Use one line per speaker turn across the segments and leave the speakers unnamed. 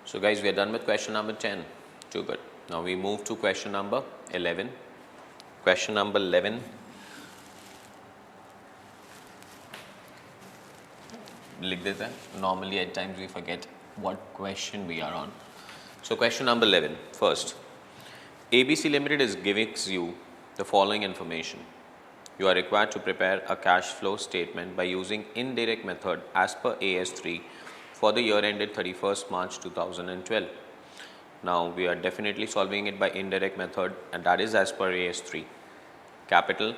So guys, we are done with question number 10. Too good. Now we move to question number 11. Question number 11. लिख देते हैं. Normally at times we forget what question we are on. So question number 11. First, ABC Limited is giving you the following information. You are required to prepare a cash flow statement by using indirect method as per AS3 for the year ended 31st March 2012. Now we are definitely solving it by indirect method, and that is as per AS3. Capital,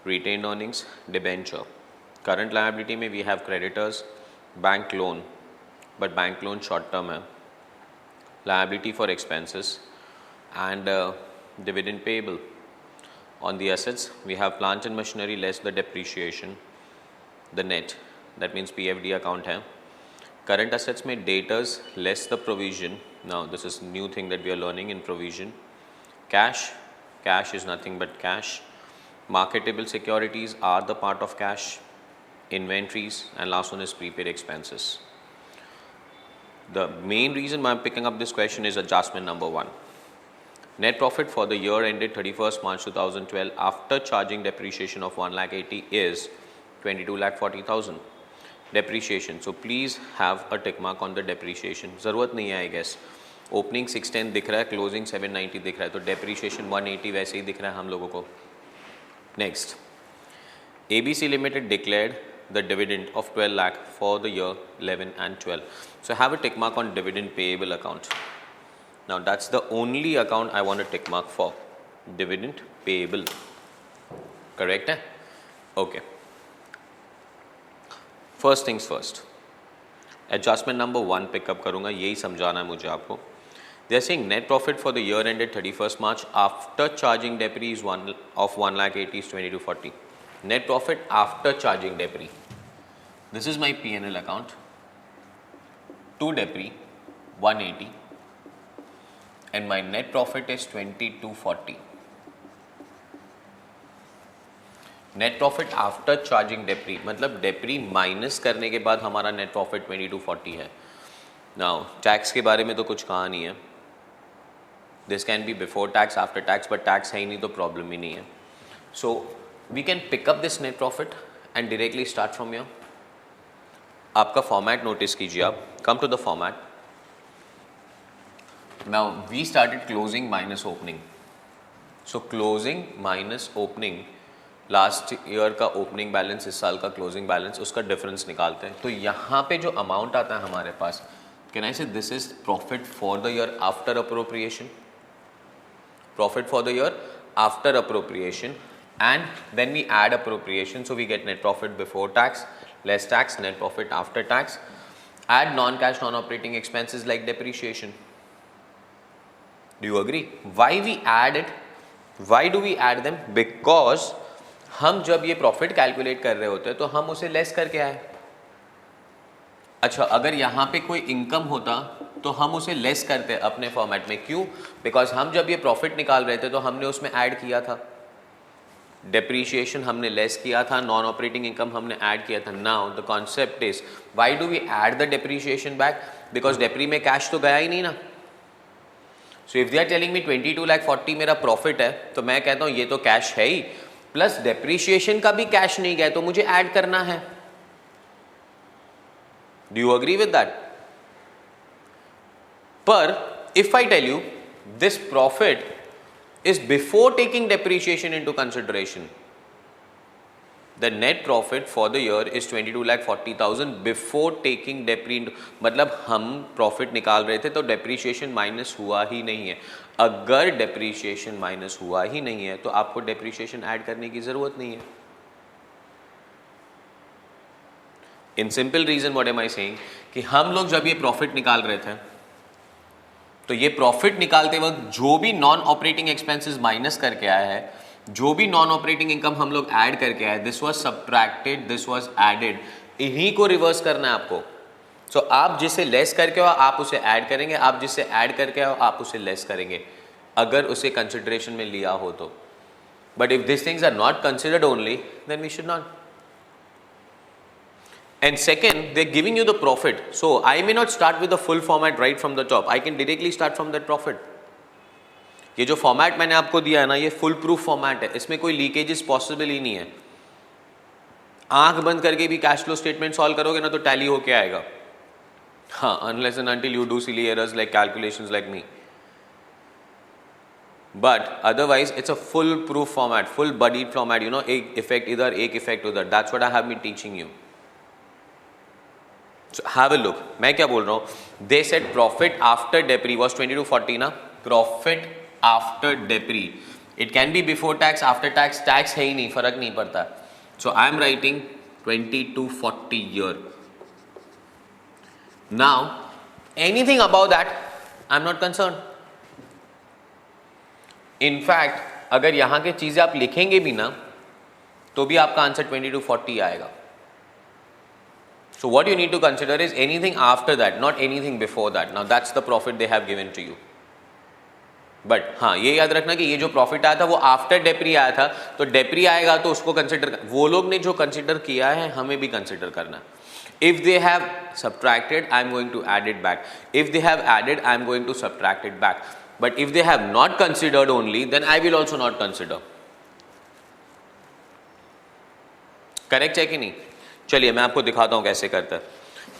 retained earnings, debenture. Current liability में we have creditors, bank loan, but bank loan short term है. Liability for expenses and dividend payable. On the assets, we have plant and machinery less the depreciation, the net, that means PFD account है. Current assets में debtors less the provision. Now this is new thing that we are learning in provision. Cash is nothing but cash. Marketable securities are the part of cash. Inventories, and last one is prepaid expenses. The main reason why I'm picking up this question is adjustment number 1. Net profit for the year ended 31st March 2012 after charging depreciation of 1,80,000 is 22,40,000. Depreciation. So please have a tick mark on the depreciation. ज़रूरत नहीं है I guess. Opening 610 दिख रहा है, closing 790 दिख रहा है, तो depreciation 180 वैसे ही दिख रहा है हम लोगों को. Next, ABC Limited declared the dividend of 12 lakh for the year 11 and 12. So have a tick mark on dividend payable account. Now that's the only account I want a tick mark for. Dividend payable. Correct है? Okay. First things first. Adjustment number 1 pick up करूँगा, यही समझाना है मुझे आपको. They are saying net profit for the year ended 31st March after charging debris is 1,80,000 is 2240. Net profit after charging debris. This is my P&L account. To debris 180 and my net profit is 2240. Net profit after charging depre मतलब depre minus करने के बाद हमारा net profit 2240 है. Now tax के बारे में तो कुछ कहा नहीं है. This can be before tax, after tax, but tax है ही नहीं तो प्रॉब्लम ही नहीं है. So we can pick up this net profit and directly start from here. आपका फॉर्मेट नोटिस कीजिए आप. Come to the format. Now we started closing minus opening. So closing minus opening, last year का opening balance, इस साल का closing balance, उसका difference निकालते हैं. तो यहाँ पे जो अमाउंट आता है हमारे पास, can I say this is profit for the year after appropriation. Profit for the year after appropriation, and when we add appropriation so we get net profit before tax less tax, net profit after tax. Add non-cash, non-operating expenses like depreciation. Do you agree? Why we add it? Why do we add them? Because हम जब ये profit calculate कर रहे होते हैं तो हम उसे लेस करके आए. अच्छा, अगर यहाँ पे कोई इनकम होता तो हम उसे लेस करते अपने फॉर्मेट में. क्यों? बिकॉज हम जब ये प्रॉफिट निकाल रहे थे तो हमने उसमें ऐड किया था डेप्रीशिएशन, हमने लेस किया था, नॉन ऑपरेटिंग इनकम हमने ऐड किया था. Now the concept is why do we add the depreciation back? Because depre में कैश तो गया ही नहीं ना. So if they are telling me 22,40,000 मेरा प्रॉफिट है, तो मैं कहता हूँ ये तो कैश है ही, प्लस डेप्रीशिएशन का भी कैश नहीं गया, तो मुझे ऐड करना है. Do you agree with that? पर if I tell you this profit is before taking depreciation into consideration, the net profit for the year is 22,40,000 before taking depre into, मतलब हम प्रॉफिट निकाल रहे थे तो डेप्रीशिएशन माइनस हुआ ही नहीं है. अगर डेप्रीशिएशन माइनस हुआ ही नहीं है तो आपको डेप्रीशिएशन ऐड करने की जरूरत नहीं है. In simple reason what am I saying कि हम लोग जब ये प्रॉफिट निकाल रहे थे तो ये प्रॉफिट निकालते वक्त जो भी नॉन ऑपरेटिंग एक्सपेंसेस माइनस करके आया है, जो भी नॉन ऑपरेटिंग इनकम हम लोग ऐड करके आए, this was subtracted, this was added. इन्हीं को रिवर्स करना है आपको. सो आप जिसे लेस करके आओ आप उसे ऐड करेंगे, आप जिसे ऐड करके आओ आप उसे लेस करेंगे, अगर उसे कंसिडरेशन में लिया हो तो. But if this things are not considered only then we should not. And second, they're giving you the profit. So I may not start with the full format right from the top. I can directly start from that profit. ये जो format मैंने आपको दिया है ना, ये full proof format है, इसमें कोई लीकेजेस पॉसिबल ही नहीं है. आंख बंद करके भी कैश फ्लो स्टेटमेंट सॉल्व करोगे ना तो टैली होके आएगा. हाँ, unless and until you do silly errors like calculations like me. But otherwise, it's a full proof format, full bodied format. You know, एक effect इधर, एक effect उधर. That's what I have been teaching you. So have a look. मैं क्या बोल रहा हूँ? They said profit after depre was 2240 ना? Profit after depre. It can be before tax, after tax. Tax है ही नहीं, फर्क नहीं पड़ता. So I am writing 2240 here. Now, anything above that, I'm not concerned. In fact अगर यहाँ के चीज़ें आप लिखेंगे भी ना तो भी आपका आंसर 2240 आएगा. So what you need to consider is anything after that, not anything before that. Now that's the profit they have given to you. But हाँ, ये याद रखना कि ये जो प्रॉफिट आया था वो आफ्टर डेप्री आया था, तो डेप्री आएगा तो उसको कंसिडर, वो लोग ने जो कंसिडर किया है हमें भी कंसिडर करना. If they have subtracted, I am going to add it back. If they have added, I am going to subtract it back. But if they have not considered only, then I will also not consider. Correct है कि नहीं? चलिए मैं आपको दिखाता हूँ कैसे करता है.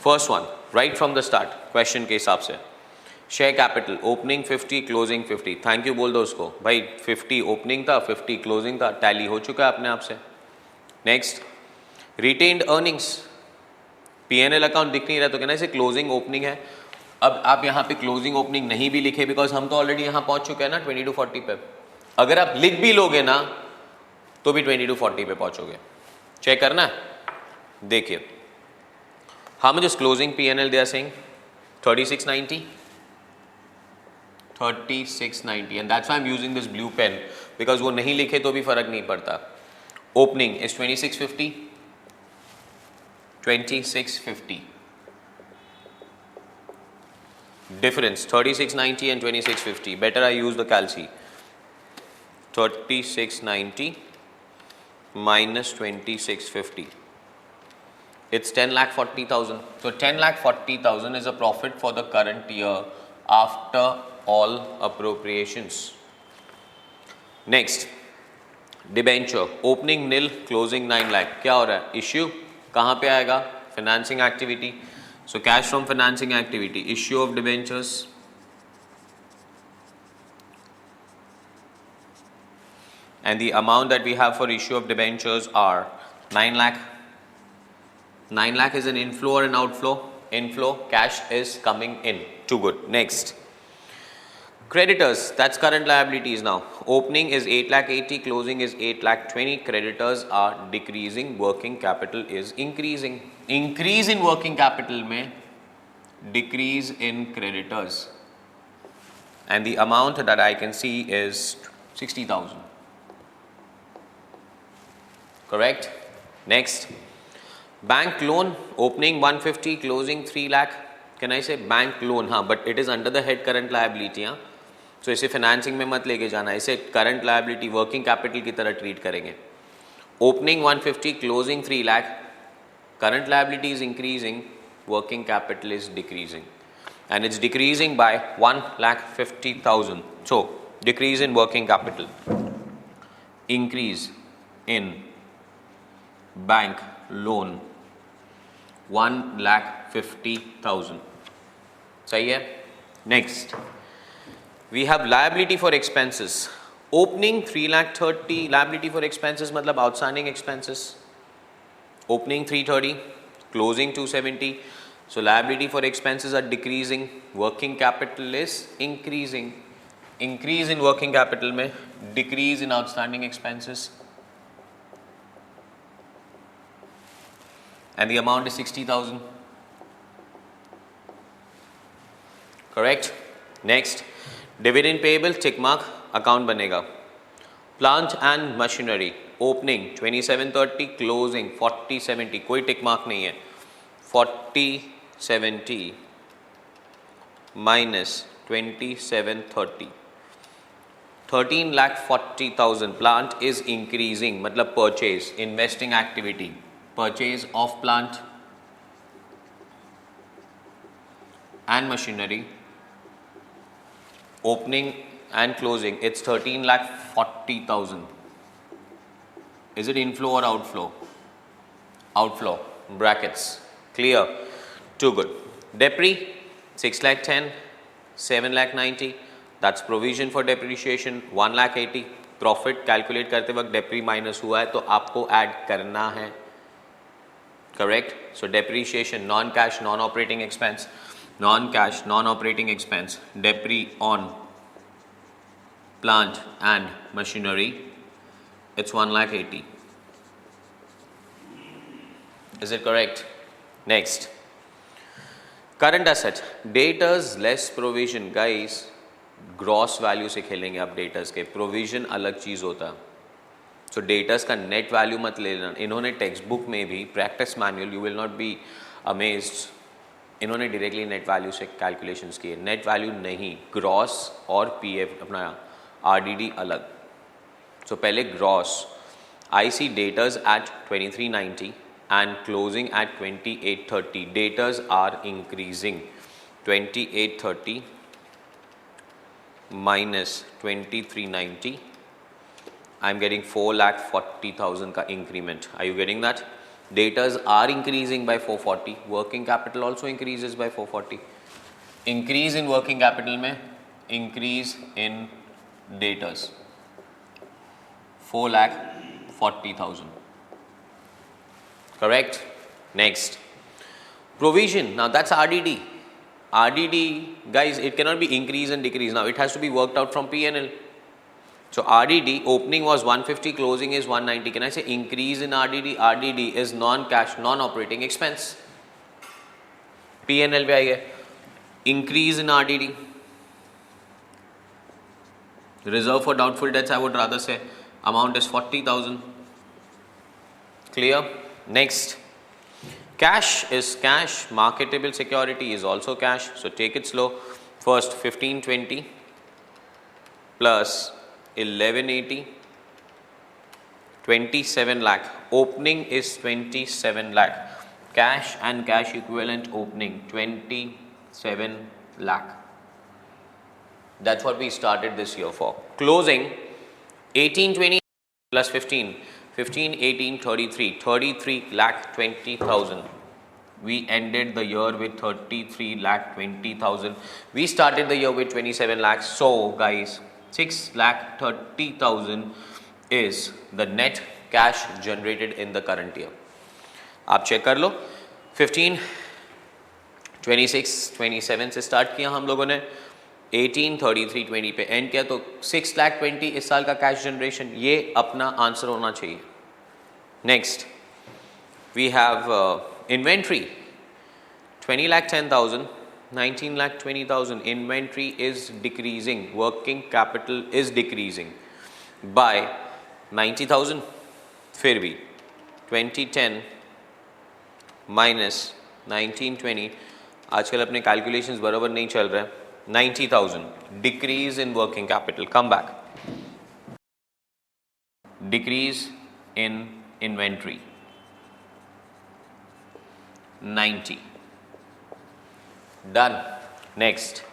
First one, right from the start, question के हिसाब से. Share capital opening 50, closing 50. Thank you बोल दो उसको भाई. 50 ओपनिंग था, 50 क्लोजिंग था, टैली हो चुका है अपने आप से. Next, retained earnings. P&L account दिख नहीं रहा तो कहना इसे क्लोजिंग ओपनिंग है. अब आप यहाँ पे क्लोजिंग ओपनिंग नहीं भी लिखे बिकॉज हम तो ऑलरेडी यहाँ पहुंच चुके हैं ना 2240 पे. अगर आप लिख भी लोगे ना तो भी 2240 पे पहुंचोगे. चेक करना. देखिए, how much is closing P&L they are saying 3690. 3690 and that's why I am using this blue pen because वो नहीं लिखे तो भी फर्क नहीं पड़ता. Opening is 2650. 2650. Difference 3690 and 2650. Better I use the calci. 3690 minus 2650. It's 10,40,000. So 10,40,000 is a profit for the current year after all appropriations. Next, debenture opening nil, closing 9 lakh. क्या हो रहा है? Issue कहाँ पे आएगा? Financing activity. So cash from financing activity, issue of debentures, and the amount that we have for issue of debentures are 9 lakh. 9 lakh is an inflow or an outflow? Inflow. Cash is coming in. Too good. Next, creditors, that's current liabilities now. Opening is 8,80,000, closing is 8,20,000. Creditors are decreasing, working capital is increasing. Increase in working capital में decrease in creditors, and the amount that I can see is 60,000. Correct? Next, bank loan opening 150, closing 3 lakh. Can I say bank loan? हाँ, but it is under the head current liability. हाँ, so इसे financing में मत लेके जाना, इसे current liability working capital की तरह treat करेंगे. Opening 150, closing 3 lakh. Current liability is increasing, working capital is decreasing, and it's decreasing by 1,50,000. So decrease in working capital, increase in bank loan 1,50,000. सही है? Next, we have liability for expenses. Opening 3,30,000, liability for expenses मतलब outstanding expenses. Opening 330, closing 270. So liability for expenses are decreasing, working capital is increasing. Increase in working capital में decrease in outstanding expenses, and the amount is 60,000. Correct? Next, dividend payable, tick mark, account बनेगा. Plant and machinery opening 2730, closing 4070, कोई tick mark नहीं है. 4070 minus 2730, 13,40,000. Plant is increasing मतलब purchase, investing activity, purchase of plant and machinery, opening and closing, it's 13,40,000. Is it inflow or outflow? Outflow, brackets, clear, too good. Depre, 6,10,000, 7,90,000, that's provision for depreciation, 1,80,000. Profit calculate करते वक्त डेप्री minus हुआ है तो आपको add करना है, correct. So depreciation non cash non operating expense, non cash non operating expense, depre on plant and machinery, it's 1,80,000. Is it correct? Next, current asset, debtors less provision. Guys, gross value से खेलेंगे आप debtors के, provision अलग चीज़ होता है. So debtors का net value मत ले लेना. इन्होंने टेक्स्ट बुक में भी practice manual, you will not be amazed, इन्होंने डायरेक्टली नेट वैल्यू से कैलकुलेशंस किए. नेट वैल्यू नहीं, ग्रॉस और पीएफ अपना आरडीडी अलग. सो पहले gross, I see debtors at 2390 and closing at 2830. Debtors are increasing. 2830 minus 2390, I'm getting 4,40,000 ka increment. Are you getting that? Debtors are increasing by 440. Working capital also increases by 440. Increase in working capital में increase in debtors 4,40,000. Correct? Next, provision. Now that's RDD. RDD, guys, it cannot be increase and decrease. Now it has to be worked out from P&L. So RDD opening was 150, closing is 190. Can I say increase in RDD? RDD is non-cash, non-operating expense. P&L पे आइए, increase in RDD. Reserve for doubtful debts, I would rather say, amount is 40,000. Clear? Next. Cash is cash, marketable security is also cash, so take it slow. First 1520 plus 1180, 27 lakh. Opening is 27 lakh. Cash and cash equivalent opening 27 lakh. That's what we started this year for. Closing 1820 plus 15. 15, 18, 33, 33 lakh 20,000. We ended the year with 33 lakh 20,000. We started the year with 27 lakhs. So guys, 6 lakh 30,000 is the net cash generated in the current year. आप check कर लो. 15, 26, 27 से start किया हम लोगों ने, 18, 33, 20 पे and किया, तो 6 लाख 20 इस साल का कैश जनरेशन, ये अपना आंसर होना चाहिए. Next we have inventory 20 lakh 10,000, 19 lakh 20,000. Inventory is decreasing, working capital is decreasing by 90,000. फिर भी 2010 minus 1920, आजकल अपने कैलकुलेशंस बराबर नहीं चल रहे. 90,000 decrease in working capital. Come back. Decrease in inventory 90. Done. Next,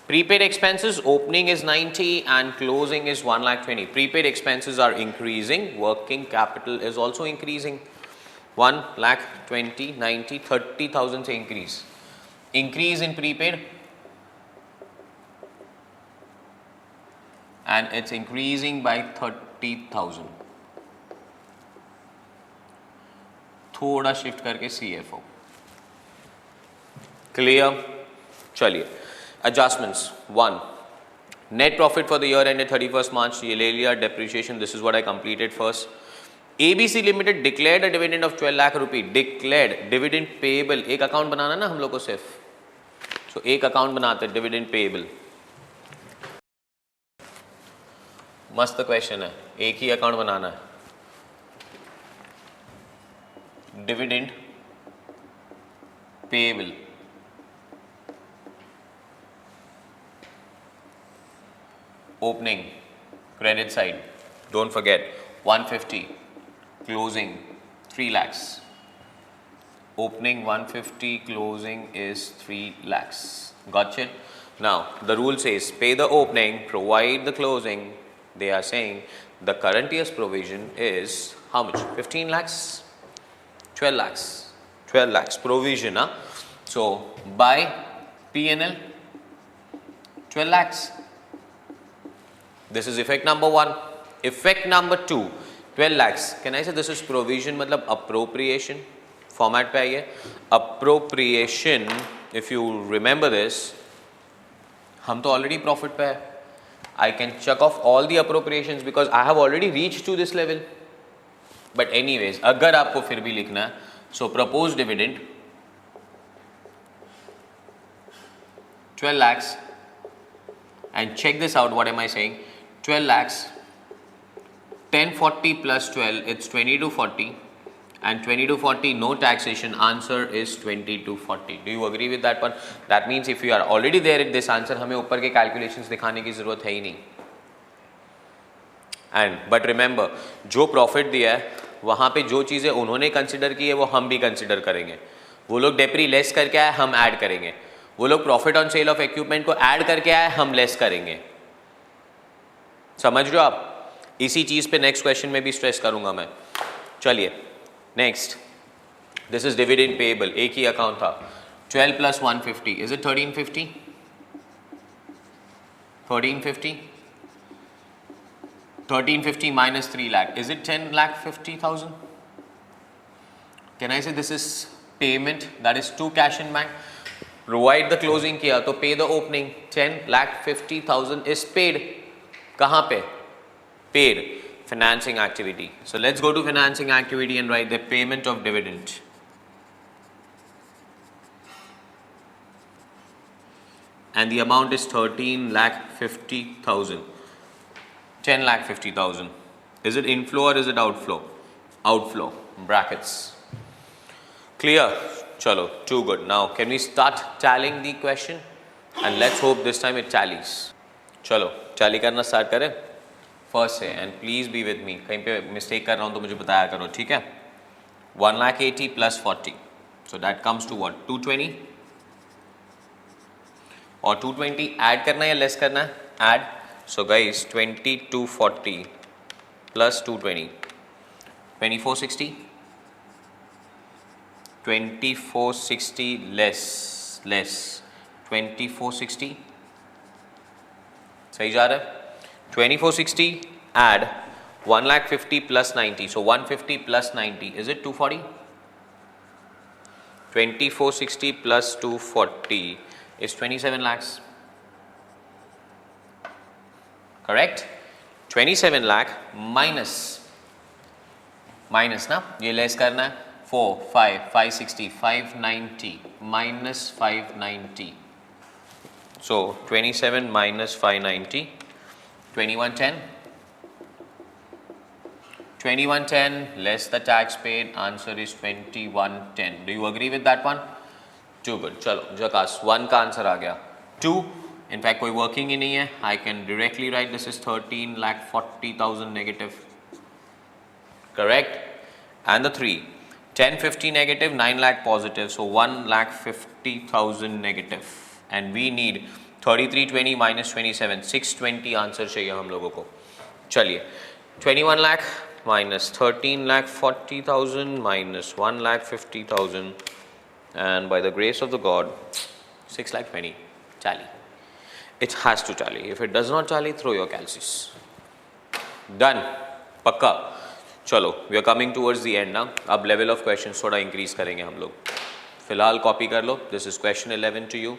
prepaid expenses, opening is 90 and closing is 1,20,000. Prepaid expenses are increasing, working capital is also increasing. 1,20,000, 90, 30,000 से increase. Increase in prepaid and it's increasing by 30,000. थोड़ा shift करके CFO. Clear? चलिए, adjustments. 1, net profit for the year ended 31st March. ये ले लिया. Depreciation, this is what I completed first. ABC Limited declared a dividend of 12 lakh rupee. Declared dividend payable. एक account बनाना ना हम लोग को सिर्फ, so एक अकाउंट बनाते हैं dividend payable. मस्त क्वेश्चन है, एक ही अकाउंट बनाना है. Dividend payable, opening credit side, don't forget 150, closing 3 lakhs. Opening 150, closing is 3 lakhs. Gotcha? Now, the rule says pay the opening, provide the closing. They are saying the current year's provision is how much? 15 lakhs? 12 lakhs. 12 lakhs provision. Huh? So, by P&L, 12 lakhs. This is effect number 1. Effect number 2, 12 lakhs. Can I say this is provision मतलब appropriation? Format पे आइए. Appropriation, if you remember this, हम तो already profit पे है. I can check off all the appropriations because I have already reached to this level. But anyways, अगर आपको फिर भी लिखना है, so proposed dividend 12 lakhs, and check this out, what am I saying? 12 lakhs, 1040 plus 12, it's 2240, and 2240 no taxation, answer is 2240. Do you agree with that one? That means if you are already there at this answer, हमें ऊपर के calculations दिखाने की ज़रूरत है ही नहीं. And but remember, जो profit दिया है वहाँ पे जो चीज़ें उन्होंने कंसिडर की है वो हम भी कंसिडर करेंगे. वो लोग डेप्री लेस करके आए, हम ऐड करेंगे. वो लोग profit on sale of equipment को ऐड करके आए, हम लेस करेंगे. समझ रहे हो आप? इसी चीज़ पे नेक्स्ट क्वेश्चन में भी स्ट्रेस करूंगा मैं. चलिए next, this is dividend payable. एक ही अकाउंट था. 12 plus 150, is it 1350? 1350? 1350 minus 3 lakh, is it 10 lakh 50,000? Can I say this is payment, that is to cash in bank? Provide the closing किया तो pay the opening. 10 lakh 50,000 is paid. कहाँ पे? Paid. Financing activity. So let's go to financing activity and write the payment of dividend. And the amount is 13 lakh 50,000. 10 lakh 50,000. Is it inflow or is it outflow? Outflow. Brackets. Clear? Chalo, too good. Now, can we start tallying the question? And let's hope this time it tallies. Chalo, tally करना start करें? First से, and please be with me. कहीं पे mistake कर रहा हूँ तो मुझे बताया करो, ठीक है? 1,80,000 plus 40. So that comes to what? 220? और 220 add करना या less करना? Add. So guys, 2240 plus 220. 2460? 2460 less 2460. सही जा रहा है? 2460 add 1,50,000 plus 90. So 150 plus 90, is it 240? 2460 plus 240 is 27 lakhs. Correct? 27 lakh minus ना, ये लेस करना है. 4, 5, 560, 590 minus 590. So 27 minus 590, 2110. 2110 less the tax paid, answer is 2110. Do you agree with that one? Too good. चलो जकास 1 का आंसर आ गया. 2, in fact कोई working ही नहीं है. I can directly write this is 13,40,000 negative. Correct? And the 3, 1050 negative, 9 lakh positive, so 1,50,000 negative. And we need 3320 minus 27, 620 answer चाहिए हम लोगों को. चलिए 21 lakh minus 13,40,000 minus 1,50,000, and by the grace of the God 6,20,000 tally. It has to tally. If it does not tally, throw your calculus. Done. पक्का. चलो, we are coming towards the end now. अब level of questions थोड़ा increase करेंगे हम लोग. फिलहाल copy कर लो. This is question 11 to you.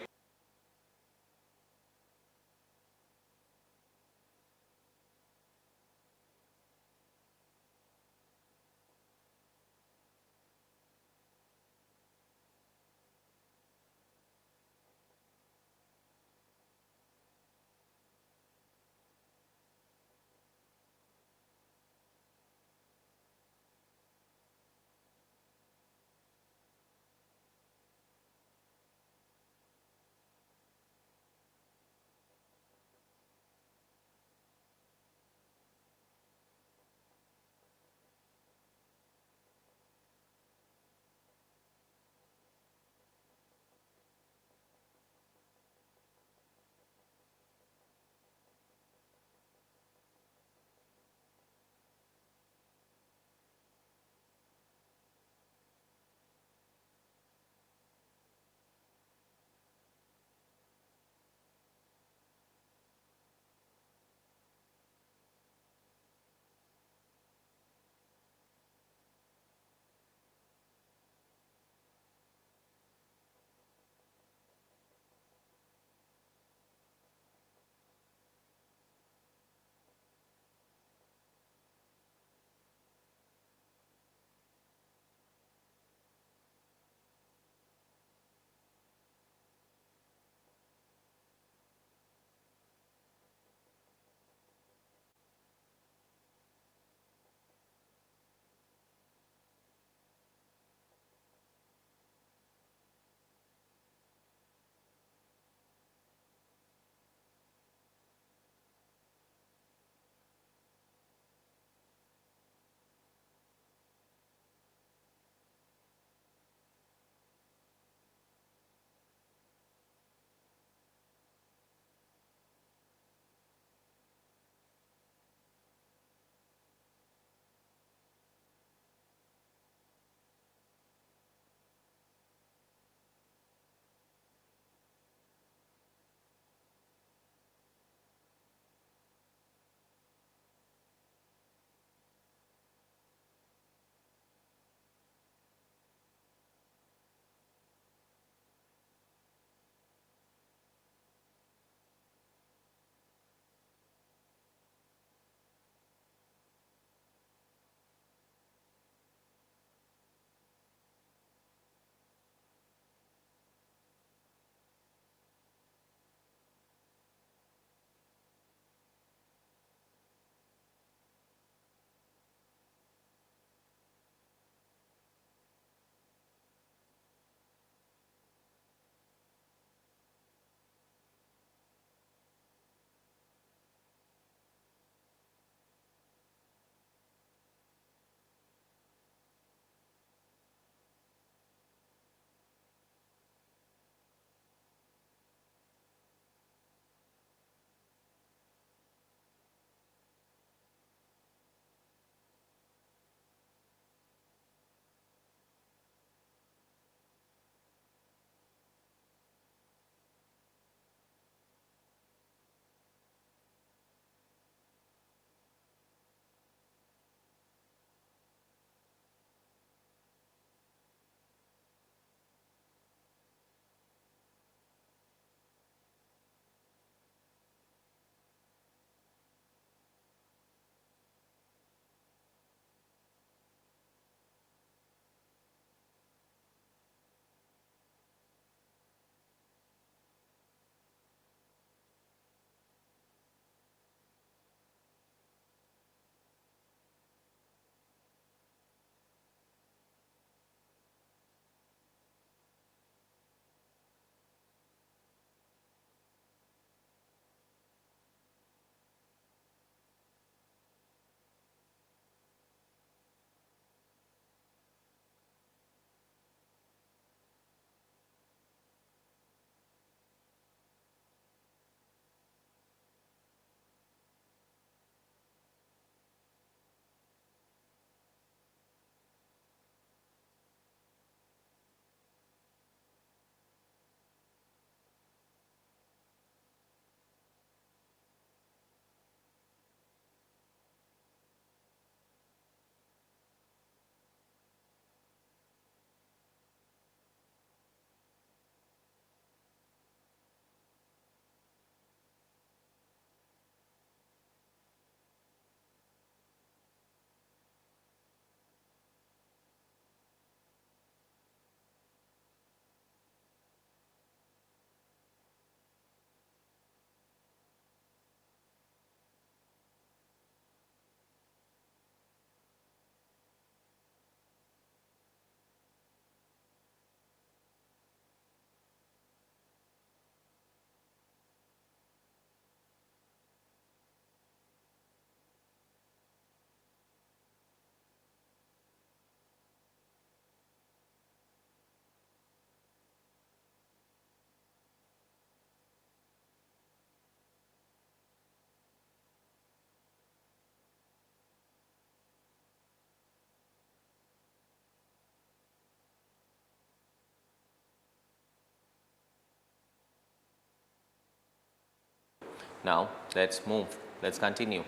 Now let's move, let's continue.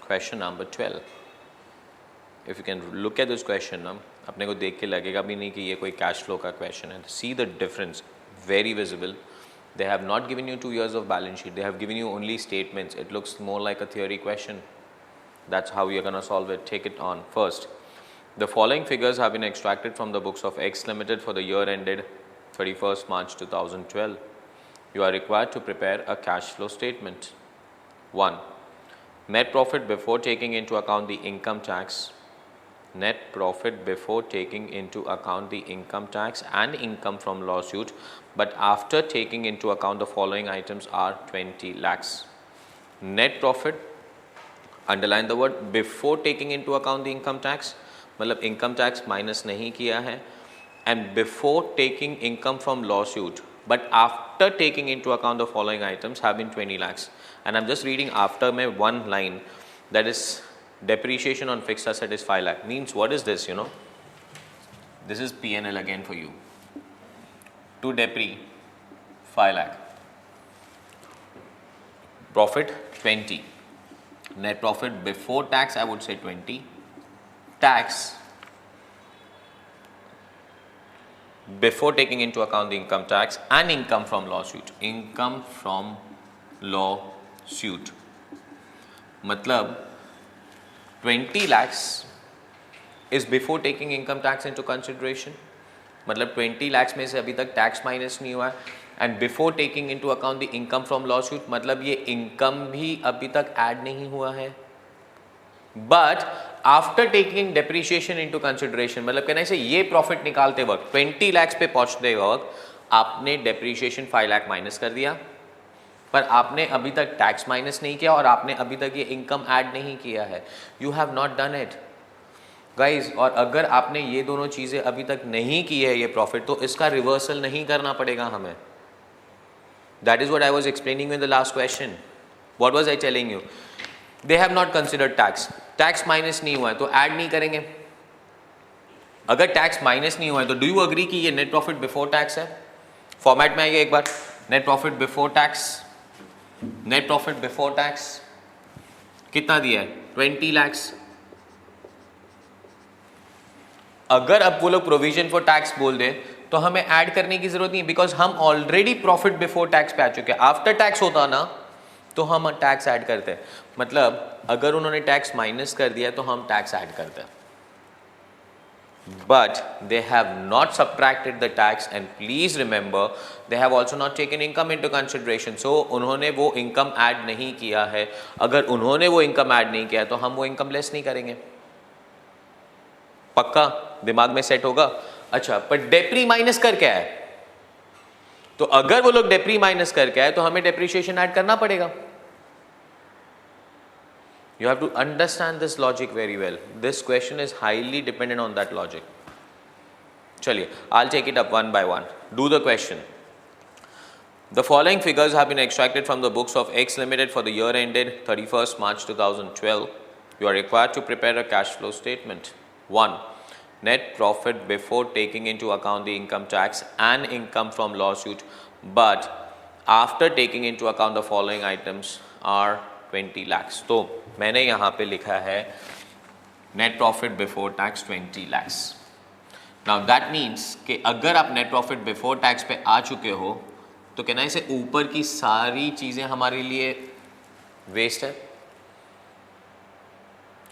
Question number 12. If you can look at this question ना, अपने को देख के लगेगा भी नहीं कि ये कोई cash flow का question है. See the difference, very visible. They have not given you 2 years of balance sheet. They have given you only statements. It looks more like a theory question. That's how you're gonna solve it. Take it on. First, the following figures have been extracted from the books of X Limited for the year ended 31st March 2012. You are required to prepare a cash flow statement. 1. Net profit before taking into account the income tax. Net profit before taking into account the income tax and income from lawsuit, but after taking into account the following items are 20 lakhs. Net profit, underline the word before taking into account the income tax, मतलब income tax minus नहीं किया है, and before taking income from lawsuit, but after taking into account the following items have been 20 lakhs. And I'm just reading after my one line, that is depreciation on fixed asset is 5 lakh. Means what is this, you know? This is P&L again for you. To depre 5 lakh. Profit 20. Net profit before tax I would say 20. Tax before taking into account the income tax and income from lawsuit. Income from lawsuit. मतलब 20 lakhs is before taking income tax into consideration. मतलब 20 lakhs में से अभी तक tax minus नहीं हुआ है, and before taking into account the income from lawsuit, मतलब ये इनकम भी अभी तक ऐड नहीं हुआ है. But after taking depreciation into consideration, मतलब कहना है ये प्रॉफिट निकालते वक्त 20 lakhs पे पहुंचते वक्त आपने डेप्रिसिएशन 5 लाख माइनस कर दिया, पर आपने अभी तक टैक्स माइनस नहीं किया और आपने अभी तक ये इनकम ऐड नहीं किया है. You have not done it guys. और अगर आपने ये दोनों चीज़ें अभी तक नहीं की है ये प्रॉफिट, तो इसका रिवर्सल नहीं करना पड़ेगा हमें. That is what I was explaining in the last question. What was I telling you? They have not considered tax. Tax minus नहीं हुआ है तो ऐड नहीं करेंगे. अगर टैक्स माइनस नहीं हुआ है तो डू यू अग्री कि ये नेट प्रॉफिट बिफोर टैक्स है? फॉर्मेट में आइए एक बार. Net profit before tax, net profit before tax कितना दिया है? 20 lakhs. अगर अब वो लोग प्रोविजन फॉर टैक्स बोल दे तो हमें ऐड करने की जरूरत नहीं, बिकॉज हम ऑलरेडी प्रॉफिट बिफोर टैक्स पे आ चुके हैं. आफ्टर टैक्स होता ना तो हम टैक्स ऐड करते हैं. मतलब अगर उन्होंने टैक्स माइनस कर दिया तो हम टैक्स ऐड करते हैं. But they have not subtracted the tax, and please remember they have also not taken income into consideration. So उन्होंने वो इनकम ऐड नहीं किया है. अगर उन्होंने वो इनकम ऐड नहीं किया तो हम वो इनकम लेस नहीं करेंगे. पक्का दिमाग में सेट होगा? अच्छा, पर डेप्री माइनस कर क्या है? तो अगर वो लोग डेप्री माइनस कर क्या है तो हमें डेप्रिसिएशन ऐड करना पड़ेगा. You have to understand this logic very well. This question is highly dependent on that logic. चलिए, I'll take it up one by one. Do the question. The following figures have been extracted from the books of X Limited for the year ended 31st March 2012. You are required to prepare a cash flow statement. 1. Net profit before taking into account the income tax and income from lawsuit, but after taking into account the following items are 20 lakhs. तो मैंने यहाँ पे लिखा है net profit before tax 20 lakhs. Now that means कि अगर आप net profit before tax पे आ चुके हो तो कहना इसे ऊपर की सारी चीज़ें हमारे लिए वेस्ट है.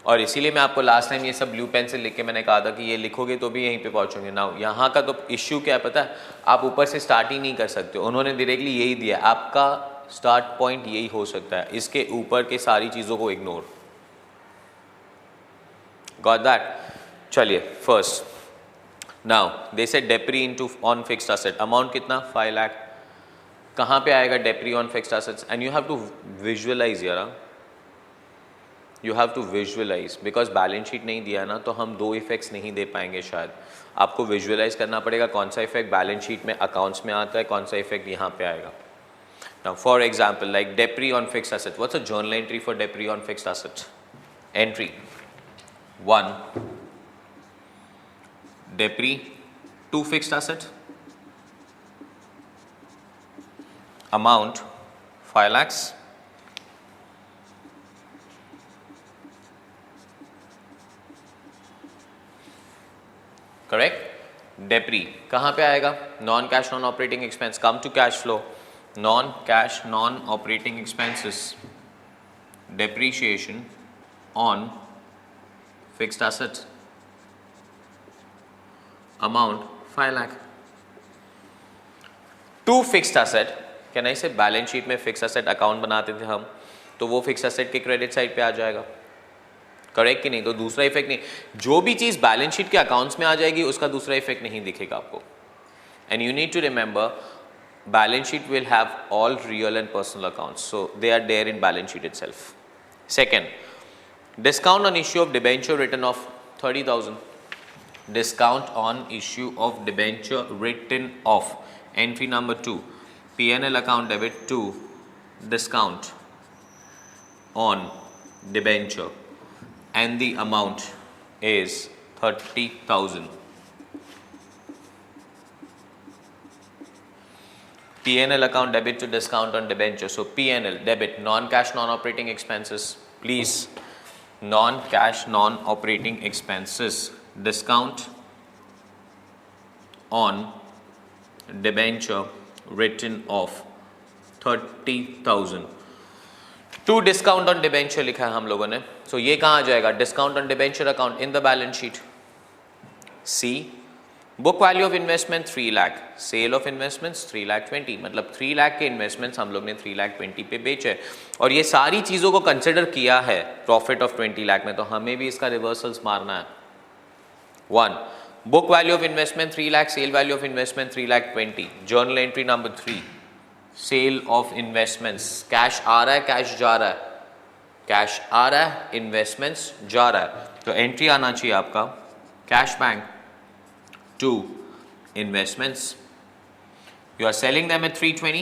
और इसीलिए मैं आपको लास्ट टाइम ये सब ब्लू पेन से लिख के मैंने कहा था कि ये लिखोगे तो भी यहीं पे पहुँचोगे. नाउ यहाँ का तो इश्यू क्या है पता है? आप ऊपर से स्टार्ट ही नहीं कर सकते. उन्होंने डायरेक्टली यही दिया, आपका स्टार्ट पॉइंट यही हो सकता है, इसके ऊपर के सारी चीज़ों को इग्नोर. Got that? चलिए, first now they said depre into on fixed asset. Amount कितना? 5 लाख. कहाँ पे आएगा depre on fixed assets? And you have to visualise यार, you have to visualise, because balance sheet नहीं दिया ना तो हम दो इफेक्ट्स नहीं दे पाएंगे शायद. आपको विजुअलाइज करना पड़ेगा कौन सा इफेक्ट बैलेंस शीट में अकाउंट्स में आता है, कौन सा इफेक्ट यहाँ पे आएगा. Now, for example, like depre on fixed asset. What's a journal entry for depre on fixed asset? Entry 1. Depre to fixed asset. Amount 5 lakhs. Correct. Depre कहाँ पे आएगा? Non cash non operating expense. Come to cash flow. Non cash non operating expenses, depreciation on fixed assets, amount 5 lakh. To fixed asset, can I say balance sheet में fix asset account बनाते थे हम, तो वो fix asset के credit side पे आ जाएगा. करेक्ट कि नहीं? तो दूसरा इफेक्ट नहीं, जो भी चीज बैलेंस शीट के अकाउंट्स में आ जाएगी उसका दूसरा इफेक्ट नहीं दिखेगा आपको. And you need to remember, balance sheet will have all real and personal accounts, so they are there in balance sheet itself. Second, discount on issue of debenture written off 30,000. Discount on issue of debenture written off. Entry number 2, P&L account debit to discount on debenture, and the amount is 30,000. P&L account debit to discount on debenture. So P&L debit, non-cash non-operating expenses. Please, non-cash non-operating expenses. Discount on debenture written off 30,000. To discount on debenture लिखा है हम लोगों ने. सो ये कहाँ आ जाएगा? Discount on debenture account in the balance sheet. See, book value of investment 3 lakh, sale of investments 3 lakh 20, मतलब 3 लाख के इन्वेस्टमेंट्स हम लोग ने 3 लाख 20 पे बेचे, और ये सारी चीज़ों को कंसिडर किया है प्रॉफिट ऑफ 20 लाख में, तो हमें भी इसका रिवर्सल्स मारना है. 1, book value of investment 3 lakh, sale value of investment 3 lakh 20. Journal entry number 3, sale of investments. Cash आ रहा है, कैश जा रहा है, कैश आ रहा है, इन्वेस्टमेंट्स जा रहा है, तो एंट्री आना चाहिए आपका cash bank to investments. You are selling them at 320.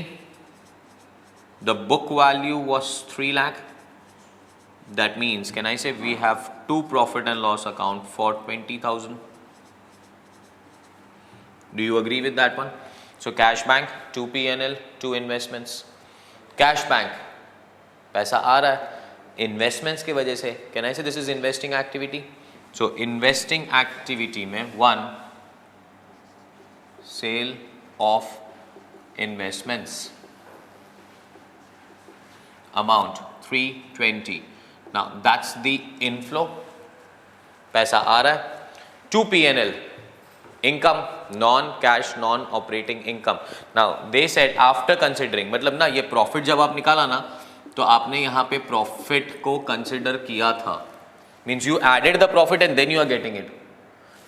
The book value was 3 lakh. That means, can I say we have two profit and loss account for 20,000? Do you agree with that one? So cash bank, 2 P&L, 2 investments. Cash bank, पैसा आ रहा है, investments की वजह से. Can I say this is investing activity? So investing activity में 1, sale of investments, amount 320. Now that's the inflow, पैसा आ रहा है. 2 P&L, income, non cash non operating income. Now they said after considering, मतलब ना ये profit जब आप निकाला ना, तो आपने यहाँ पे profit को consider किया था, means you added the profit and then you are getting it.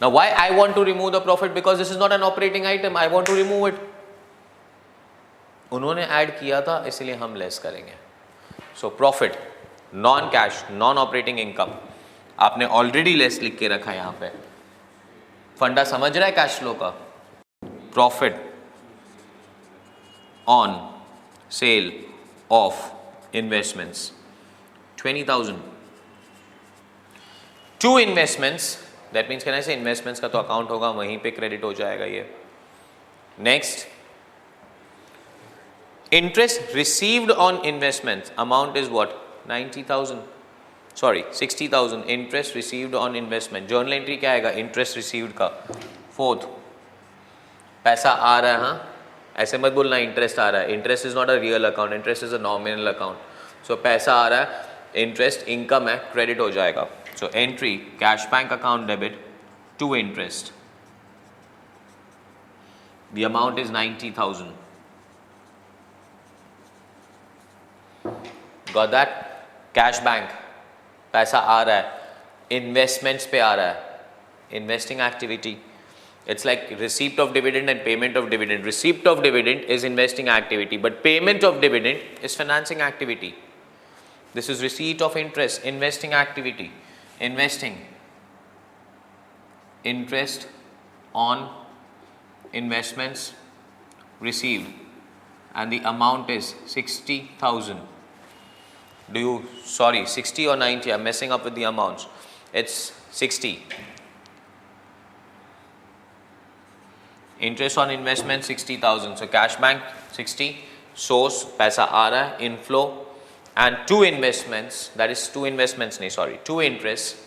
Now why I want to remove the profit? Because this is not an operating item, I want to remove it. उन्होंने add किया था इसलिए हम less करेंगे. So profit, non cash non operating income, आपने already less लिख के रखा है यहाँ पे. फंडा समझ रहा है कैश फ्लो का? Profit on sale of investments 20,000. 2 investments, that means can I से इन्वेस्टमेंट्स का तो अकाउंट होगा, वहीं पे क्रेडिट हो जाएगा ये. Next, interest received on investments, amount is what? 90,000, sorry 60,000. Interest received on investment, journal entry क्या आएगा? इंटरेस्ट रिसीव्ड का. 4th, पैसा आ रहा है. हाँ, ऐसे मत बोलना इंटरेस्ट आ रहा है. Interest is not a real account, interest is a nominal account. So पैसा आ रहा है, इंटरेस्ट इनकम है, क्रेडिट हो जाएगा. So entry, cash bank account debit to interest. The amount is 90,000. Got that? Cash bank, पैसा आ रहा है, investments पे आ रहा है, investing activity. It's like receipt of dividend and payment of dividend. Receipt of dividend is investing activity, but payment of dividend is financing activity. This is receipt of interest, investing activity. Investing, interest on investments received, and the amount is 60,000. Do you, sorry, 60 or 90? I'm messing up with the amounts. It's 60. Interest on investment 60,000. So cash bank 60, source पैसा आ रहा है, inflow, and 2 investments, that is 2 investments, 2 interests,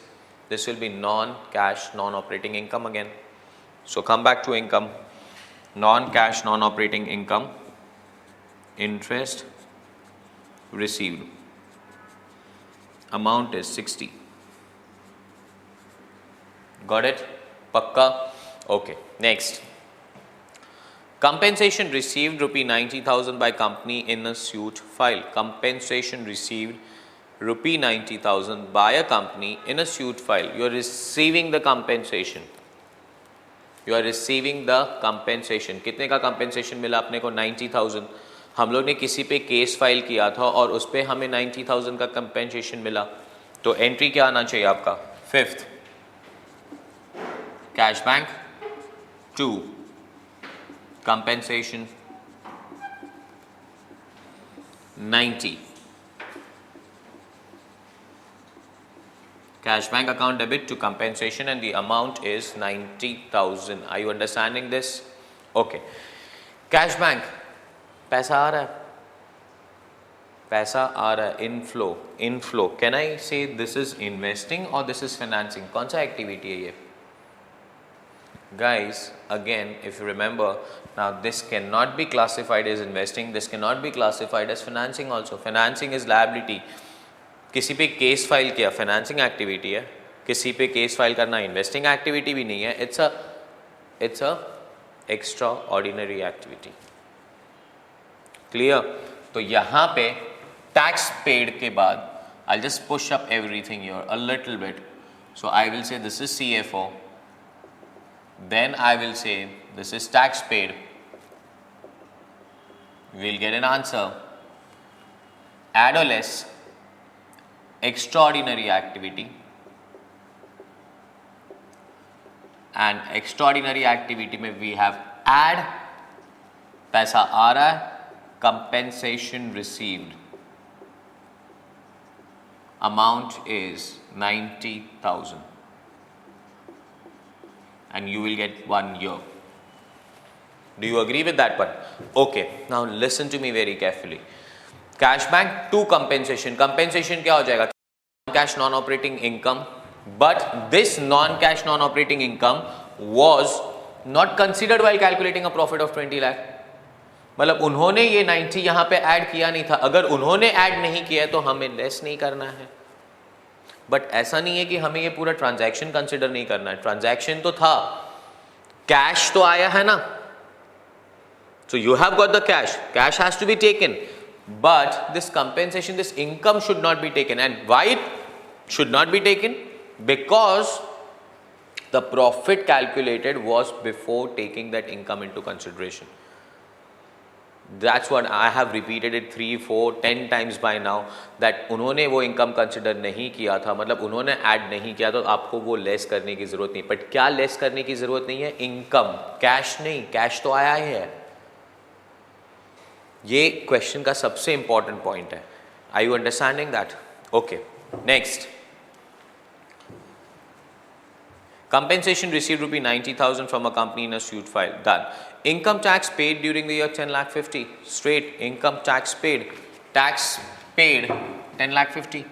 this will be non cash non operating income again. So come back to income. Non-cash, non-operating income, interest received. Amount is 60. Got it? Pakka? Okay. Next. Compensation received rupee 90,000 by company in a suit filed. Compensation received rupee 90,000 by a company in a suit filed. You are receiving the compensation. You are receiving the compensation. कितने का compensation मिला अपने को? 90,000. हम लोग ने किसी पे केस फाइल किया था और उस पे हमें 90,000 का कंपेंसेशन मिला. तो एंट्री क्या आना चाहिए आपका? Fifth, cash bank. 2, compensation 90. Cash bank account debit to compensation and the amount is 90,000. Are you understanding this? Okay. Cash bank, पैसा आ रहा है, पैसा आ रहा है, inflow. Can I say this is investing or this is financing? कौन सा activity है ये? Guys, again, if you remember, now this cannot be classified as investing, this cannot be classified as financing also. Financing is liability. किसी पे case file किया, financing activity है. किसी पे केस फाइल करना इन्वेस्टिंग एक्टिविटी भी नहीं है. It's a extra ordinary activity. Clear? तो यहाँ पे टैक्स पेड के बाद I just push up everything here a little bit. So I will say this is CFO. Then I will say this is tax paid. We'll get an answer. Add or less extraordinary activity, and extraordinary activity में we have add, पैसा आ रहा है, compensation received, amount is 90,000. And you will get 1 year. Do you agree with that one? Okay. Now listen to me very carefully. Cash bank to compensation. Compensation क्या हो जाएगा? Non-cash non-operating income. But this non-cash non-operating income was not considered while calculating a profit of 20 lakh. मतलब उन्होंने ये 90 यहाँ पे add किया नहीं था. अगर उन्होंने ऐड नहीं किया तो हमें लेस नहीं करना है. बट ऐसा नहीं है कि हमें ये पूरा ट्रांजैक्शन कंसिडर नहीं करना है. ट्रांजैक्शन तो था, कैश तो आया है ना. So you have got the cash has to be taken, but this compensation, this income should not be taken. And why it should not be taken? Because the profit calculated was before taking that income into consideration. That's what I have repeated it 3, 4, 10 times by now, that उन्होंने वो income consider नहीं किया था, मतलब उन्होंने add नहीं किया, तो आपको वो लेस करने की ज़रूरत नहीं. बट क्या लेस करने की ज़रूरत नहीं है? इनकम, कैश नहीं. कैश तो आया ही है. ये क्वेश्चन का सबसे इंपॉर्टेंट पॉइंट है. Are you understanding that? Okay. Next. Compensation received rupee 90,000 from a company in a suit file. Done. Income tax paid during the year 10 lakh 50. Straight income tax paid. Tax paid 10 lakh 50.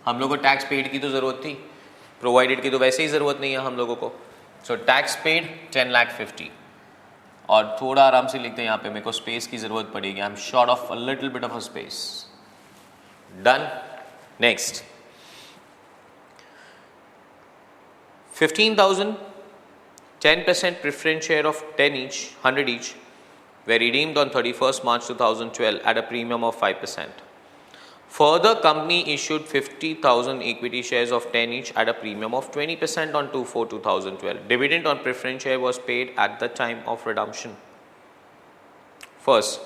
हम लोगों को tax paid की तो ज़रूरत थी, provided की तो वैसे ही ज़रूरत नहीं है हम लोगों को. So tax paid 10 lakh 50. और थोड़ा आराम से लिखते हैं यहाँ पे, मेरे को स्पेस की ज़रूरत पड़ेगी. I am short of a little bit of a space. Done. Next. 15,000, 10% preference share of 10 each, 100 each, were redeemed on 31st March 2012 at a premium of 5%. Further, company issued 50,000 equity shares of 10 each at a premium of 20% on 2/4/2012. Dividend on preference share was paid at the time of redemption. First,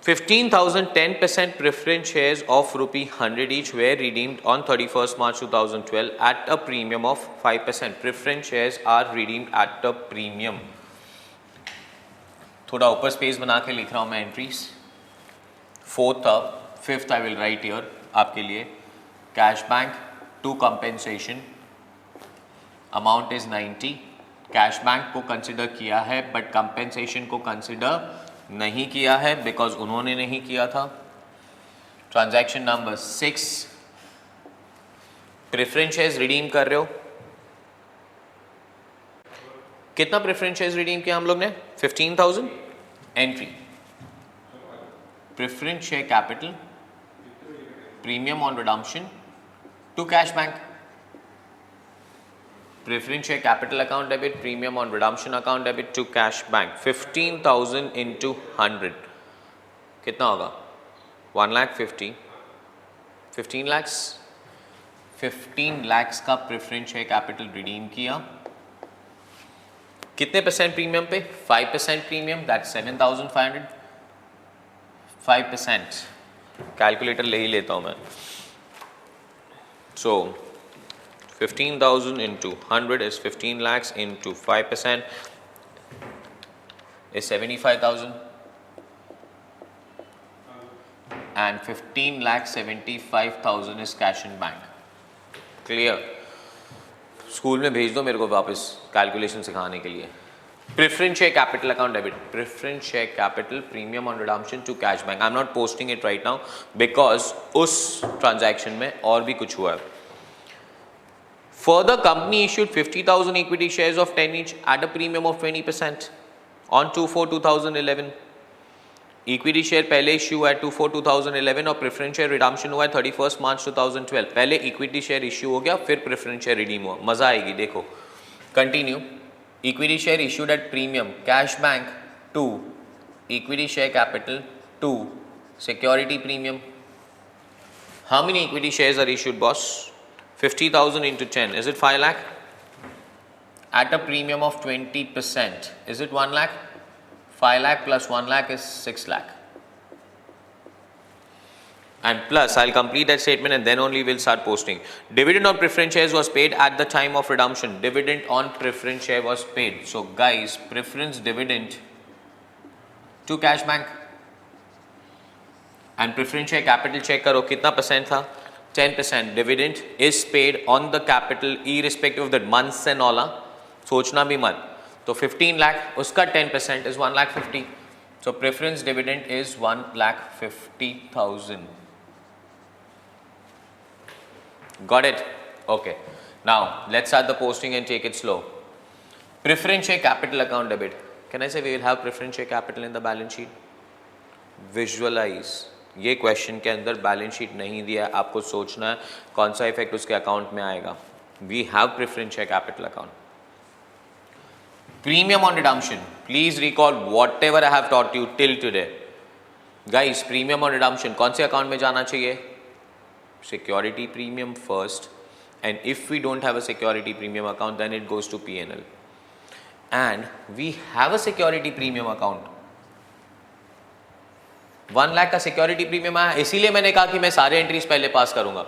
15,000 10% preference shares of rupee 100 each were redeemed on 31st March 2012 at a premium of 5%. Preference shares are redeemed at a premium. थोड़ा ऊपर space बना के लिख रहा हूँ मैं entries. Fifth I will write here आपके लिए. Cash bank to compensation, amount is 90. Cash bank को कंसिडर किया है बट कंपेंसेशन को कंसिडर नहीं किया है बिकॉज उन्होंने नहीं किया था. Transaction number 6, preference shares redeem कर रहे हो, कितना प्रेफरेंस शेयर्स रिडीम किया हम लोग ने? 15,000. Entry preference share capital, premium on redemption to cash bank. Preference share capital account debit, premium on redemption account debit to cash bank. 15,000 into 100 कितना होगा? 1,50,000. 15 lakhs. 15 lakhs का प्रेफरेंस शेयर कैपिटल रिडीम किया. कितने percent premium पे? 5% premium, that's 7,500. 5%. Calculator ले ही लेता हूं मैं. सो 15,000 into 100 is 15 lakhs into 5% is 75,000. And 15 lakh 75,000 is cash in bank. Clear? School में भेज दो मेरे को वापस कैलकुलेशन सिखाने के लिए. Preference share capital account debit, preference share capital, premium on redemption to cash bank. I am not posting it right now because उस ट्रांजैक्शन में और भी कुछ हुआ है. Further, company issued 50,000 equity shares of 10 each at a premium of 20% on 2/4/2011. Equity share पहले issue हुआ है 2/4/2011 और preference share redemption हुआ है 31st March 2012. पहले equity share issue हो गया, फिर preference share redeem हुआ. मजा आएगी, देखो. Continue. Equity share issued at premium, cash bank to equity share capital to security premium. How many equity shares are issued, boss? 50,000 into 10, is it 5 lakh? At a premium of 20%, is it 1 lakh? 5 lakh plus 1 lakh is 6 lakh. And plus, I'll complete that statement and then only we'll start posting. Dividend on preference shares was paid at the time of redemption. Dividend on preference share was paid. So guys, preference dividend to cash bank. And preference share capital check करो कितना percent था? 10%. Dividend is paid on the capital irrespective of the months and all. सोचना भी मत. तो 15 lakh उसका 10% is 1,50,000. So preference dividend is 1,50,000. Got it? Okay. Now let's start the posting and take it slow. Preference share capital account debit. Can I say we will have preference share capital in the balance sheet? Visualize. ये question के अंदर balance sheet नहीं दिया है, आपको सोचना है कौन सा इफेक्ट उसके अकाउंट में आएगा. We have preference share capital account. Premium on redemption, please recall whatever I have taught you till today. Guys, premium on redemption कौन से अकाउंट में जाना चाहिए? Security premium first, and if we don't have a security premium account then it goes to P&L. And we have a security premium account. 1 lakh का security premium आया, इसीलिए मैंने कहा कि मैं सारे एंट्रीज पहले पास करूंगा.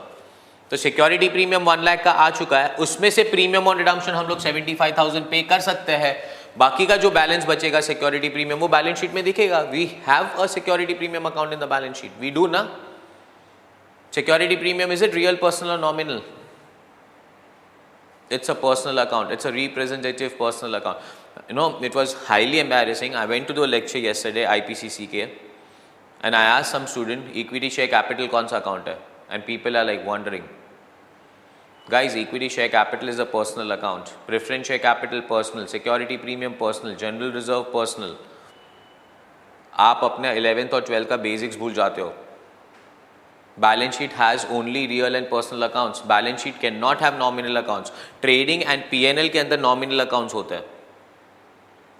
तो सिक्योरिटी प्रीमियम 1 लाख का आ चुका है, उसमें से प्रीमियम ऑन रिडम्पशन हम लोग 75,000 पे कर सकते हैं. बाकी का जो बैलेंस बचेगा सिक्योरिटी प्रीमियम वो बैलेंस शीट में दिखेगा. We have a security premium account in the balance sheet. We do ना. Security premium, is it real, personal और nominal? It's a personal account. It's a representative personal account. You know, it was highly embarrassing. I went to the lecture yesterday, IPCCK, and I asked some student, equity share capital कौन सा account है? And people are like wondering. Guys, equity share capital is a personal account. Preference share capital personal. Security premium personal. General reserve personal. आप अपने 11th और 12th का basics भूल जाते हो. Balance sheet has only real and personal accounts. Balance sheet cannot have nominal accounts. Trading and P&L के अंदर nominal accounts होते हैं.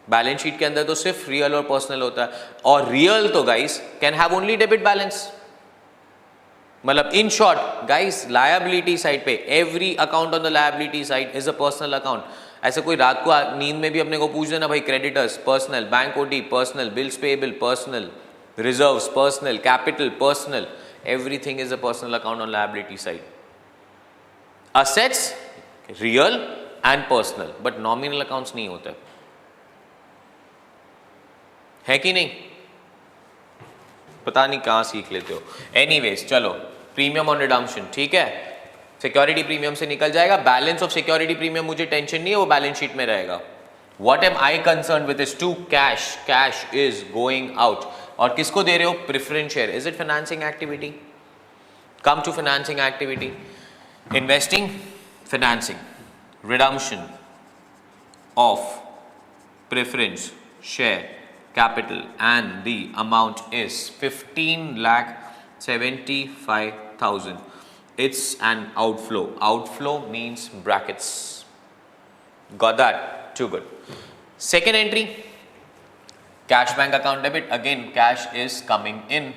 Balance sheet के अंदर तो सिर्फ real और personal होता है. और real तो guys can have only debit balance. मतलब in short guys, liability side पे every account on the liability side is a personal account. ऐसे कोई रात को नींद में भी अपने को पूछ देना भाई, creditors personal, bank OD personal, bills payable personal, reserves personal, capital personal. Everything is a personal account on liability side. Assets real and personal, but nominal accounts नहीं होते है कि नहीं? पता नहीं कहाँ सीख लेते हो. Anyways, चलो प्रीमियम ऑन रिडम्पशन, ठीक है, सिक्योरिटी प्रीमियम से निकल जाएगा. बैलेंस ऑफ सिक्योरिटी प्रीमियम मुझे टेंशन नहीं है, वो बैलेंस शीट में रहेगा. What am I concerned with is to cash. Cash is going out. और किसको दे रहे हो? Preference share. Is it financing activity? Come to financing activity. Investing, financing, redemption of preference share capital and the amount is 15,75,000. It's an outflow. Outflow means brackets. Got that? Too good. Second entry, cash bank account debit. Again, cash is coming in.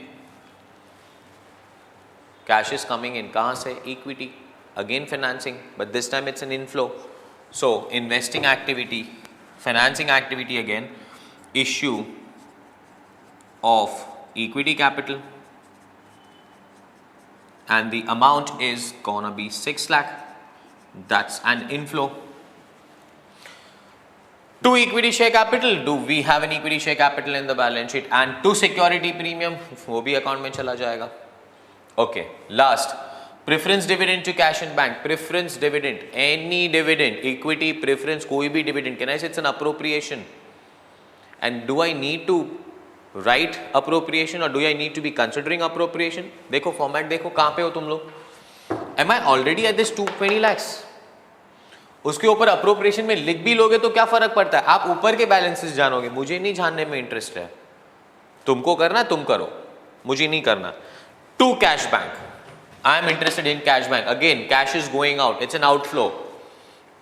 Cash is coming in. कहाँ से? Equity. Again financing, but this time it's an inflow. So investing activity, financing activity again, issue of equity capital, and the amount is gonna be 6 lakh. That's an inflow. To equity share capital, do we have an equity share capital in the balance sheet? And to security premium, वो भी account में चला जाएगा. Okay, last, preference dividend to cash in bank. Preference dividend, any dividend, equity, preference, कोई भी dividend. Can I say it's an appropriation? And do I need to write appropriation or do I need to be considering appropriation? देखो format देखो कहाँ पे हो तुम लोग. Am I already at this 220 lakhs? उसके ऊपर अप्रोप्रिएशन में लिख भी लोगे तो क्या फर्क पड़ता है? आप ऊपर के बैलेंसेस जानोगे, मुझे नहीं जानने में इंटरेस्ट है. तुमको करना तुम करो, मुझे नहीं करना. To cash bank, I am interested in cash bank. Again cash is going out, it's an outflow.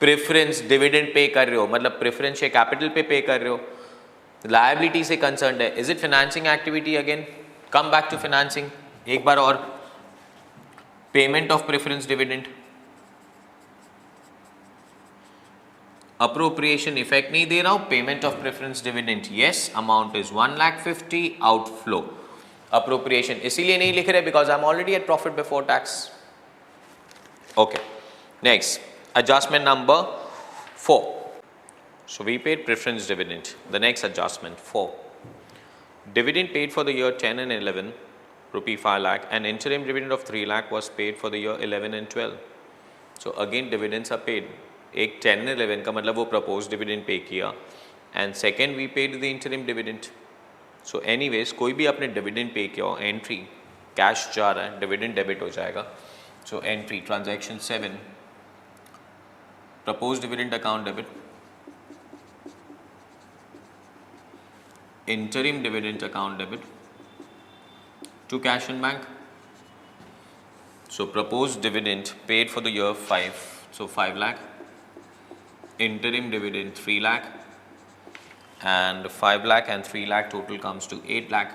Preference dividend pay कर रहे हो, मतलब प्रेफरेंस या कैपिटल पे कर रहे हो, लायबिलिटी से कंसर्न है. Is it financing activity? Again come back to financing एक बार और. Payment of preference dividend, appropriation effect नहीं दे रहा हूं. Payment of preference dividend, yes, amount is 1,50,000. Outflow appropriation इसीलिए नहीं लिख रहे because I am already at profit before tax. Okay, next adjustment number 4. So we paid preference dividend. The next adjustment 4, dividend paid for the year 10 and 11 rupee 5 lakh and interim dividend of 3 lakh was paid for the year 11 and 12. So again dividends are paid. एक 10 and 11 का मतलब वो proposed dividend pay किया and second we paid the interim dividend. So anyways कोई भी आपने dividend pay किया entry cash जा रहा है, dividend debit हो जाएगा. So entry transaction 7, proposed dividend account debit, interim dividend account debit to cash in bank. So proposed dividend paid for the year 5, so 5 lakh, interim dividend 3 lakh and 5 lakh and 3 lakh total comes to 8 lakh.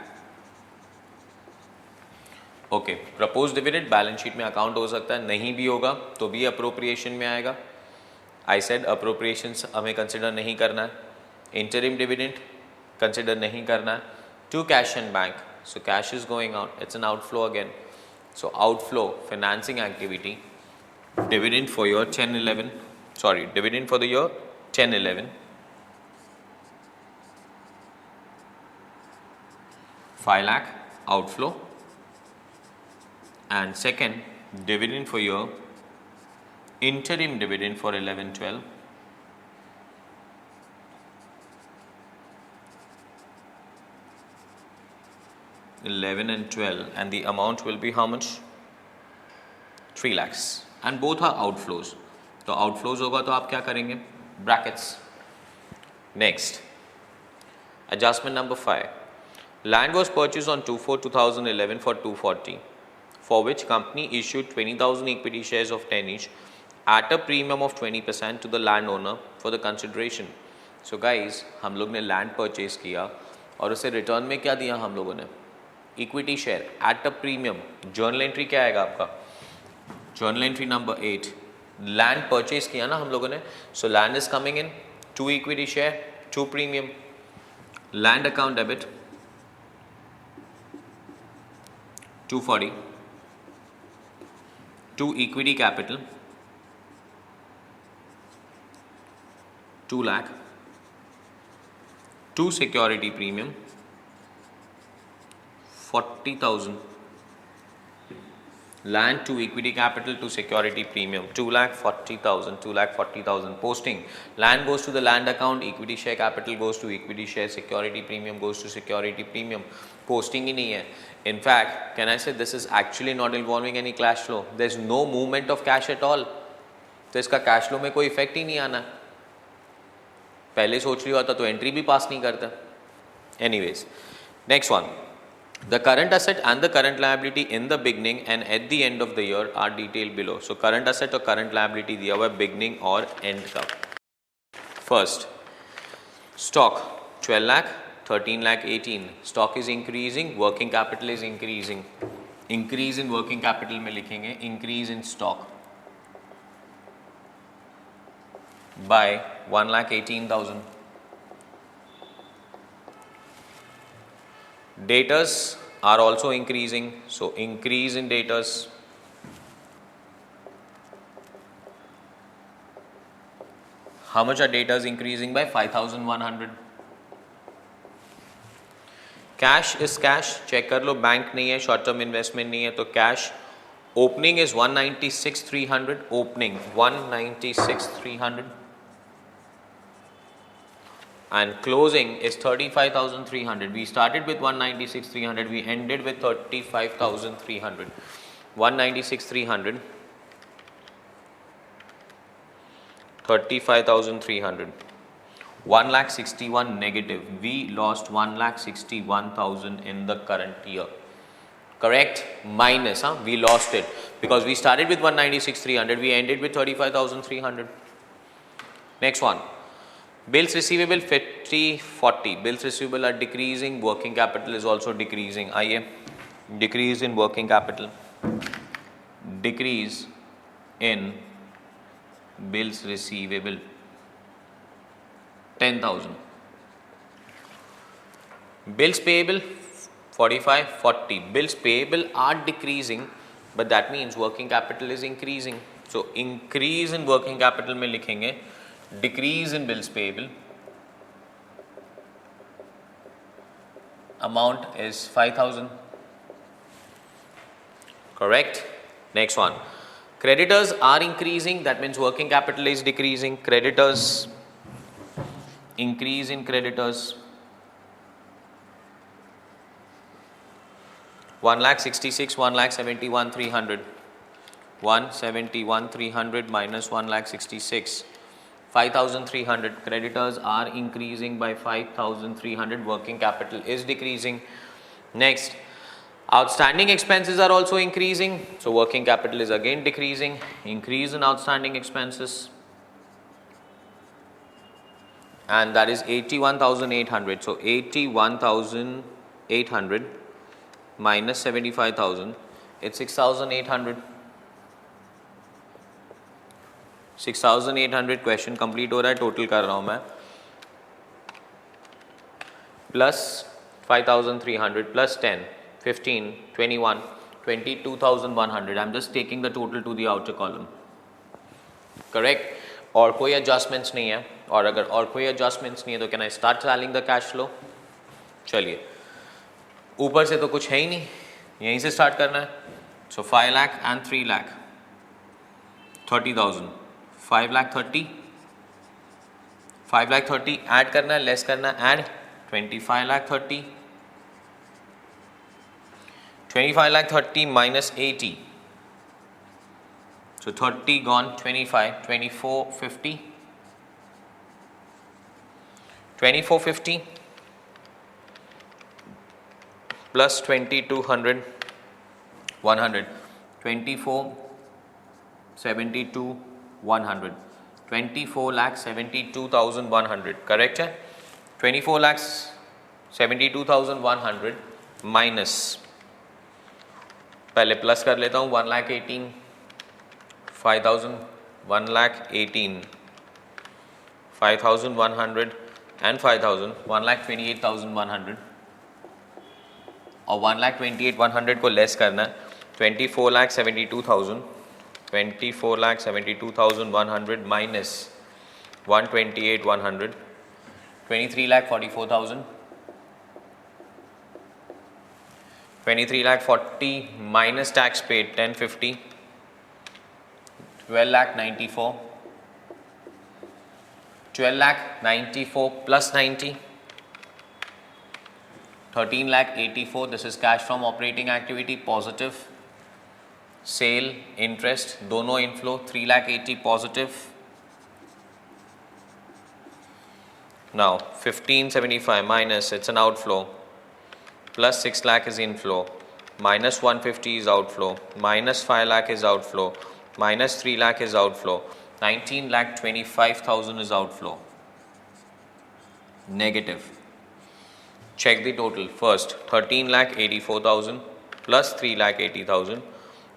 Okay, propose dividend balance sheet में account हो सकता है, नहीं भी होगा तो भी appropriation में आएगा. आई सेड अप्रोप्रिएशंस हमें कंसिडर नहीं करना है. इंटरिम डिविडेंड कंसिडर नहीं करना है. To cash in bank, so cash is going out, it's an outflow again. So outflow financing activity, dividend for year 10-11, sorry dividend for the year 10-11, 5 lakh outflow, and second dividend for year interim dividend for 11-12, and 12, and the amount will be how much? 3 lakhs, and both are outflows. तो outflows होगा तो आप क्या करेंगे? Brackets. Next, adjustment number 5. Land was purchased on 2/4/2011 for 240, for which company issued 20,000 equity shares of 10 each at a premium of 20% to the landowner for the consideration. So guys, हम लोग ने land purchase किया और उसे return में क्या दिया हम लोगों ने? Equity share at a premium. Journal entry क्या आएगा आपका? Journal entry number 8. Land purchase किया ना हम लोगों ने, so land is coming in, 2 equity share, 2 premium. Land account debit 240, 2 equity capital 2 lakh, 2 security premium 40,000, land to equity capital to security premium 2,40,000, 2,40,000. Posting, land goes to the land account, equity share capital goes to equity share, security premium goes to security premium. Posting ही नहीं है. In fact, can I say this is actually not involving any cash flow? There is no movement of cash at all. तो इसका cash flow में कोई effect ही नहीं आना. पहले सोच लिया होता तो एंट्री भी पास नहीं करता. Anyways, next one. The current asset and the current liability in the beginning and at the end of the year are detailed below. So current asset और current liability दिया हुआ है beginning और end का. First, stock 12 lakh, 13 lakh, 18. Stock is increasing, working capital is increasing. Increase in working capital में लिखेंगे increase in stock by 1,18,000. Debtors are also increasing, so increase in debtors. How much are debtors increasing by? 5,100. Cash is cash, check कर लो, bank नहीं है, short term investment नहीं है, तो cash opening is 196,300, opening 196,300 and closing is 35,300. We started with 196,300, we ended with 35,300. 196,300, 35,300. 1,61,000 negative. We lost 1,61,000 in the current year. Correct? Minus, we lost it because we started with 196,300, we ended with 35,300. Next one. Bills receivable 50/40. Bills receivable are decreasing, working capital is also decreasing. आइए, decrease in working capital, decrease in bills receivable 10,000. Bills payable 45/40. Bills payable are decreasing, but that means working capital is increasing. So increase in working capital में लिखेंगे decrease in bills payable, amount is 5,000. Correct? Next one. Creditors are increasing, that means working capital is decreasing. Creditors, increase in creditors 1,66,000, 1,71,300. 171,300 minus 1,66,000, 5,300. Creditors are increasing by 5,300. Working capital is decreasing. Next, outstanding expenses are also increasing. So working capital is again decreasing. Increase in outstanding expenses, and that is 81,800. So 81,800 minus 75,000, it's 6,800. 6,800. Question complete हो रहा है, total कर रहा हूँ मैं, plus 5,300 plus 10, 15, 21, 22,100. I am just taking the total two the outer column. Correct? और कोई adjustments नहीं है, और अगर और कोई एडजस्टमेंट्स नहीं है तो can I start selling the cash flow? चलिए, ऊपर से तो कुछ है ही नहीं, यहीं से स्टार्ट करना है. सो 5 लाख एंड 3 लाख, 30,000. 5 लाख 30, 5 लाख 30 ऐड करना है, लेस करना है, add 25 lakh 30, 25 lakh 30 minus 80, so 30 gone, 25, 2450, 2450 plus 2200, 100, 2472 100, 24,72,100. correct है? 24,72,100 माइनस, पहले प्लस कर लेता हूँ, 1,18,000, 5,000, 1,18,000, 5,100 and 5,000, 1,28,100, और 1,28,100 को लेस करना है, 24,72,000, 24,72,100 minus 128,100, 23,44,000, 23,40,000 minus tax paid 1050, 12,94,000, 12,94,000 plus 90, 13,84,000. this is cash from operating activity, positive. Sale, interest, दोनों inflow, 3,80,000 positive. Now 1575 minus, it's an outflow, plus 6 lakh is inflow, minus 150 is outflow, minus 5 lakh is outflow, minus 3 lakh is outflow, 19 lakh 25,000 is outflow. Negative. Check the total. First, 13 lakh 84,000 plus 3 lakh 80,000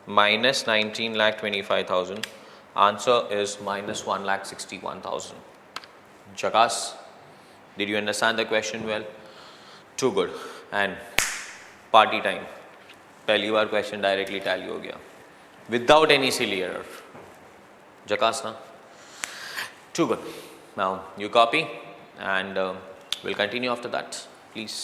minus 19 lakh 25,000. Answer is minus 1 lakh 61,000. Jakas, did you understand the question well? Too good. And party time. पहली बार question directly tally हो गया without any silly error. Jakas na? Too good. Now you copy and we'll continue after that. Please.